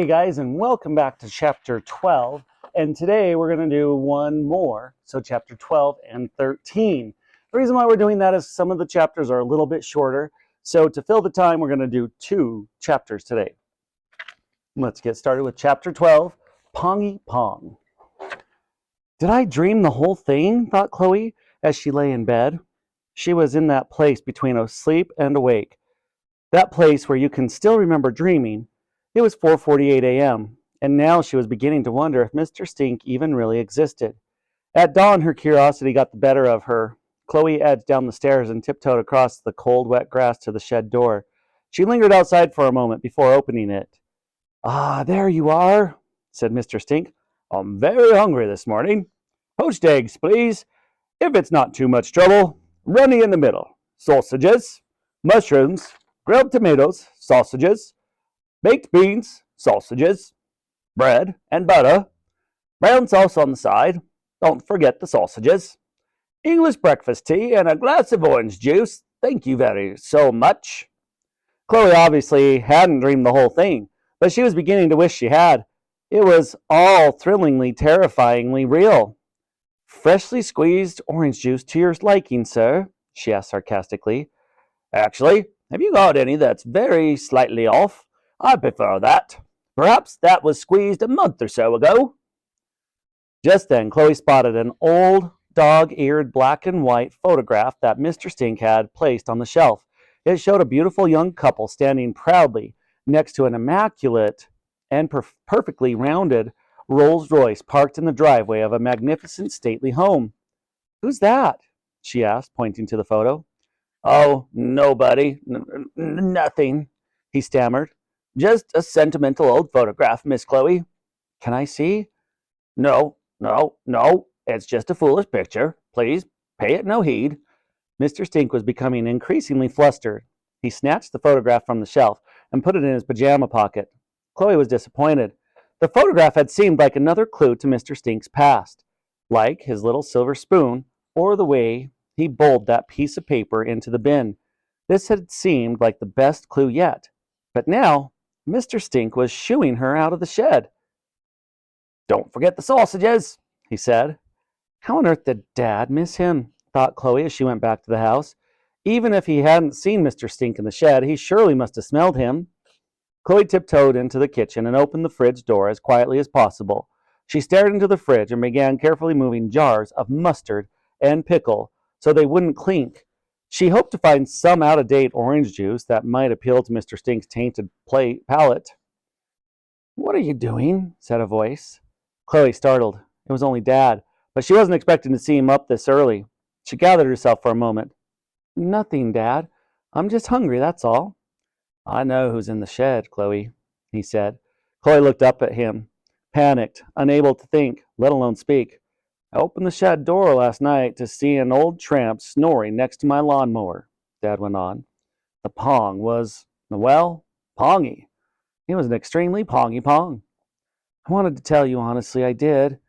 Hey guys, and welcome back to chapter 12. And today we're going to do one more, so chapter 12 and 13. The reason why we're doing that is some of the chapters are a little bit shorter. So to fill the time, we're going to do 2 chapters today. Let's get started with chapter 12, Pongy Pong. Did I dream the whole thing? Thought Chloe as she lay in bed. She was in that place between asleep and awake. That place where you can still remember dreaming. It was 4:48 a.m., and now she was beginning to wonder if Mr. Stink even really existed. At dawn, her curiosity got the better of her. Chloe edged down the stairs and tiptoed across the cold, wet grass to the shed door. She lingered outside for a moment before opening it. "Ah, there you are," said Mr. Stink. "I'm very hungry this morning. Poached eggs, please. If it's not too much trouble. Runny in the middle. Sausages, mushrooms, grilled tomatoes, sausages, baked beans, sausages, bread and butter, brown sauce on the side. Don't forget the sausages. English breakfast tea and a glass of orange juice. Thank you very so much." Chloe obviously hadn't dreamed the whole thing, but she was beginning to wish she had. It was all thrillingly, terrifyingly real. "Freshly squeezed orange juice to your liking, sir?" she asked sarcastically. "Actually, have you got any that's very slightly off? I prefer that. Perhaps that was squeezed a month or so ago." Just then, Chloe spotted an old, dog-eared black and white photograph that Mr. Stink had placed on the shelf. It showed a beautiful young couple standing proudly next to an immaculate and perfectly rounded Rolls Royce parked in the driveway of a magnificent, stately home. "Who's that?" she asked, pointing to the photo. "Oh, nobody. Nothing," he stammered. "Just a sentimental old photograph, Miss Chloe." "Can I see?" No. It's just a foolish picture. Please pay it no heed." Mr. Stink was becoming increasingly flustered. He snatched the photograph from the shelf and put it in his pajama pocket. Chloe was disappointed. The photograph had seemed like another clue to Mr. Stink's past, like his little silver spoon or the way he bowled that piece of paper into the bin. This had seemed like the best clue yet. But now, Mr. Stink was shooing her out of the shed. "Don't forget the sausages," he said. How on earth did Dad miss him? Thought Chloe as she went back to the house. Even if he hadn't seen Mr. Stink in the shed, he surely must have smelled him. Chloe tiptoed into the kitchen and opened the fridge door as quietly as possible. She stared into the fridge and began carefully moving jars of mustard and pickle so they wouldn't clink. She hoped to find some out-of-date orange juice that might appeal to Mr. Stink's tainted palate. "What are you doing?" said a voice. Chloe startled. It was only Dad, but she wasn't expecting to see him up this early. She gathered herself for a moment. "Nothing, Dad. I'm just hungry, that's all." "I know who's in the shed, Chloe," he said. Chloe looked up at him, panicked, unable to think, let alone speak. "I opened the shed door last night to see an old tramp snoring next to my lawnmower," Dad went on. "The Pong was, well, pongy. He was an extremely pongy Pong." "I wanted to tell you honestly, I did,"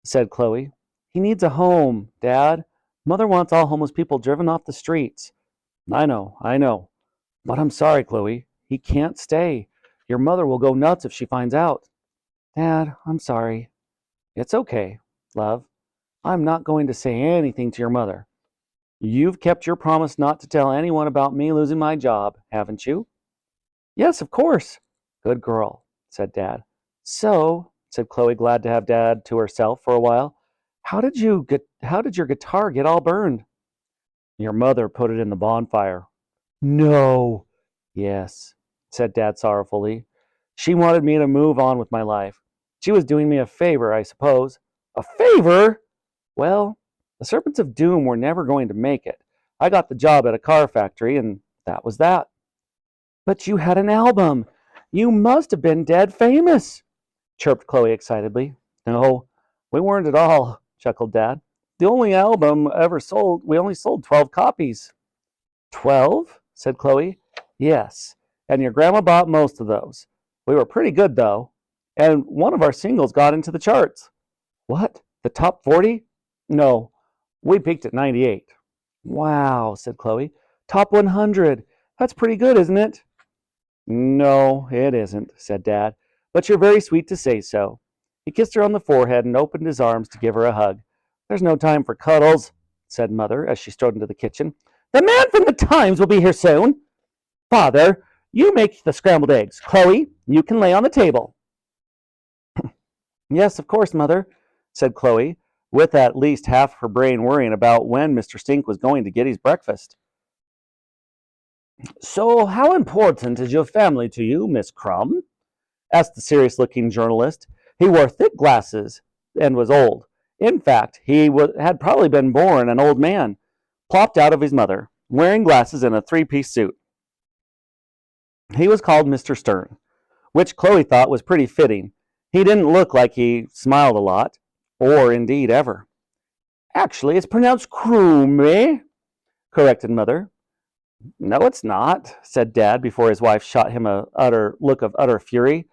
said Chloe. "He needs a home, Dad. Mother wants all homeless people driven off the streets." I know. But I'm sorry, Chloe. He can't stay. Your mother will go nuts if she finds out." "Dad, I'm sorry." "It's okay, love. I'm not going to say anything to your mother. You've kept your promise not to tell anyone about me losing my job, haven't you?" "Yes, of course." "Good girl," said Dad. "So," said Chloe, glad to have Dad to herself for a while, how did your guitar get all burned?" "Your mother put it in the bonfire." "No." "Yes," said Dad sorrowfully. "She wanted me to move on with my life. She was doing me a favor, I suppose." "A favor?" "Well, the Serpents of Doom were never going to make it. I got the job at a car factory, and that was that." "But you had an album. You must have been dead famous," chirped Chloe excitedly. "No, we weren't at all," chuckled Dad. "The only album ever sold, we only sold 12 copies." "12?" said Chloe. "Yes, and your grandma bought most of those. We were pretty good, though. And one of our singles got into the charts." "What? The top 40? "No, we peaked at 98. "Wow," said Chloe. "Top 100. That's pretty good, isn't it?" "No, it isn't," said Dad. but you're very sweet to say so." He kissed her on the forehead and opened his arms to give her a hug. "There's no time for cuddles," said Mother as she strode into the kitchen. "The man from the Times will be here soon. Father, you make the scrambled eggs. Chloe, you can lay on the table." "Yes, of course, Mother," said Chloe, with at least half her brain worrying about when Mr. Stink was going to get his breakfast. "So how important is your family to you, Miss Crumb?" asked the serious-looking journalist. He wore thick glasses and was old. In fact, had probably been born an old man, plopped out of his mother, wearing glasses and a three-piece suit. He was called Mr. Stern, which Chloe thought was pretty fitting. He didn't look like he smiled a lot, or indeed ever. "Actually, it's pronounced Croomy," corrected Mother. "No, it's not," said Dad before his wife shot him a look of utter fury.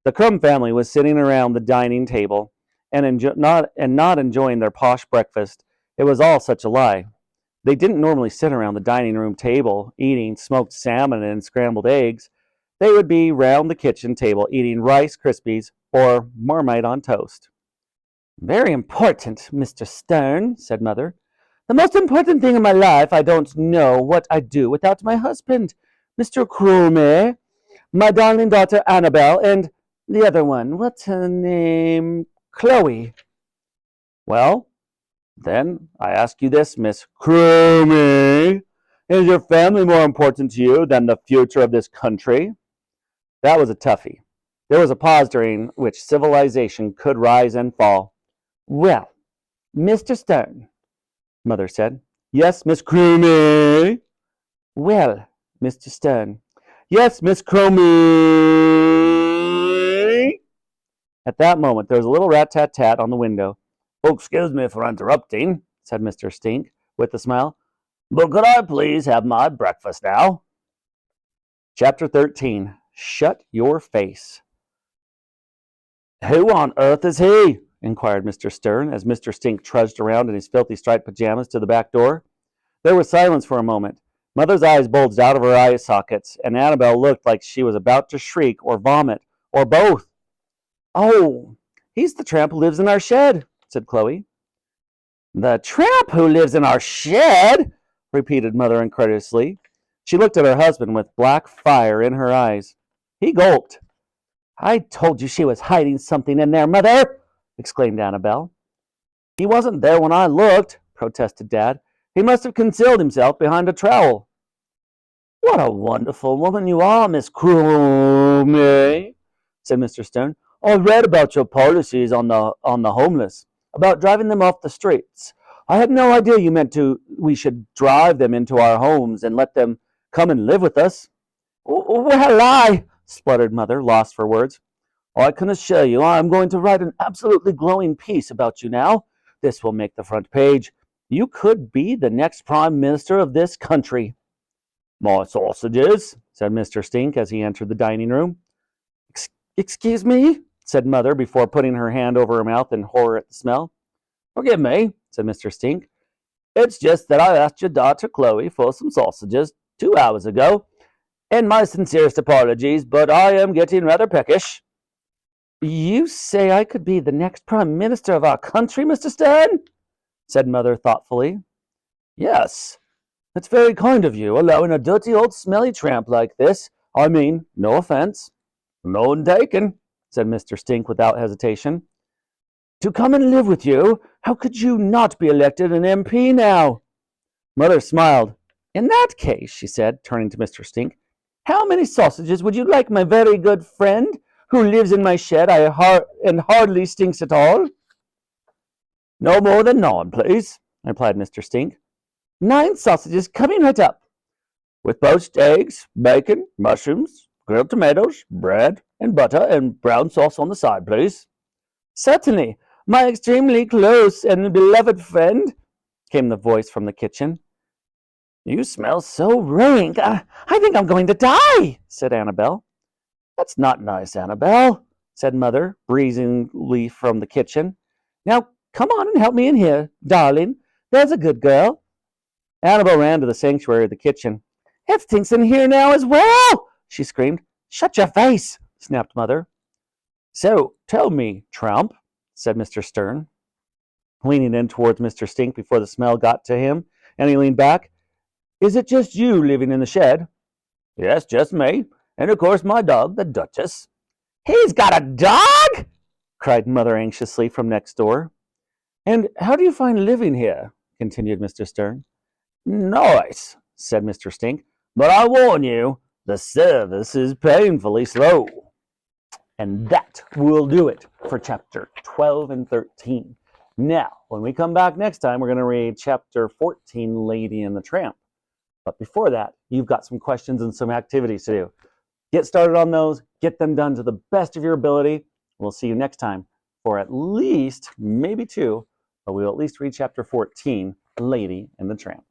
The Crumb family was sitting around the dining table and not enjoying their posh breakfast. It was all such a lie. They didn't normally sit around the dining room table eating smoked salmon and scrambled eggs. They would be round the kitchen table eating Rice Krispies or Marmite on toast. "Very important, Mr. Stern," said Mother. "The most important thing in my life. I don't know what I'd do without my husband, Mr. Croomy, my darling daughter Annabelle, and the other one. What's her name? Chloe." "Well, then, I ask you this, Miss Croomy. Is your family more important to you than the future of this country?" That was a toughie. There was a pause during which civilization could rise and fall. "Well, Mr. Stern," Mother said. "Yes, Miss Croomy." "Well, Mr. Stern." "Yes, Miss Croomy." At that moment, there was a little rat-tat-tat on the window. "Oh, excuse me for interrupting," said Mr. Stink, with a smile, "but could I please have my breakfast now?" Chapter 13. Shut Your Face. "Who on earth is he?" inquired Mr. Stern, as Mr. Stink trudged around in his filthy striped pajamas to the back door. There was silence for a moment. Mother's eyes bulged out of her eye sockets, and Annabelle looked like she was about to shriek or vomit, or both. "Oh, he's the tramp who lives in our shed," said Chloe. "The tramp who lives in our shed?" repeated Mother incredulously. She looked at her husband with black fire in her eyes. He gulped. "I told you she was hiding something in there, Mother!" exclaimed Annabelle. "He wasn't there when I looked," protested Dad. "He must have concealed himself behind a trowel." "What a wonderful woman you are, Miss Croomy," said Mr. Stern. "I read about your policies on the homeless, about driving them off the streets. I had no idea you meant we should drive them into our homes and let them come and live with us." Well, spluttered Mother, lost for words. "I can assure you I am going to write an absolutely glowing piece about you now. This will make the front page. You could be the next Prime Minister of this country." "My sausages," said Mr. Stink as he entered the dining room. Excuse me," said Mother before putting her hand over her mouth in horror at the smell. "Forgive me," said Mr. Stink. "It's just that I asked your daughter Chloe for some sausages 2 hours ago, and my sincerest apologies, but I am getting rather peckish." "You say I could be the next Prime Minister of our country, Mr. Stern?" said Mother thoughtfully. "Yes. It's very kind of you, allowing a dirty old smelly tramp like this. I mean, no offense." "None taken," said Mr. Stink without hesitation. "To come and live with you? How could you not be elected an MP now?" Mother smiled. "In that case," she said, turning to Mr. Stink, "how many sausages would you like, my very good friend, who lives in my shed and hardly stinks at all?" "No more than 9, please," replied Mr. Stink. 9 sausages coming right up." "With poached eggs, bacon, mushrooms, grilled tomatoes, bread, and butter, and brown sauce on the side, please." "Certainly, my extremely close and beloved friend," came the voice from the kitchen. "You smell so rank. I think I'm going to die," said Annabelle. "That's not nice, Annabelle," said Mother, breezingly from the kitchen. "Now, come on and help me in here, darling. There's a good girl." Annabelle ran to the sanctuary of the kitchen. "It stinks in here now as well," she screamed. "Shut your face," snapped Mother. So, tell me, Tramp, said Mr. Stern, leaning in towards Mr. Stink before the smell got to him, and he leaned back. Is it just you living in the shed? Yes, just me, and of course my dog, the Duchess. He's got a dog? Cried Mother anxiously from next door. And how do you find living here? Continued Mr. Stern. Nice, said Mr. Stink, but I warn you, the service is painfully slow. And that will do it for chapter 12 and 13. Now, when we come back next time, we're going to read chapter 14, Lady and the Tramp. But before that, you've got some questions and some activities to do. Get started on those, get them done to the best of your ability. We'll see you next time for at least, maybe 2, but we'll at least read chapter 14, Lady and the Tramp.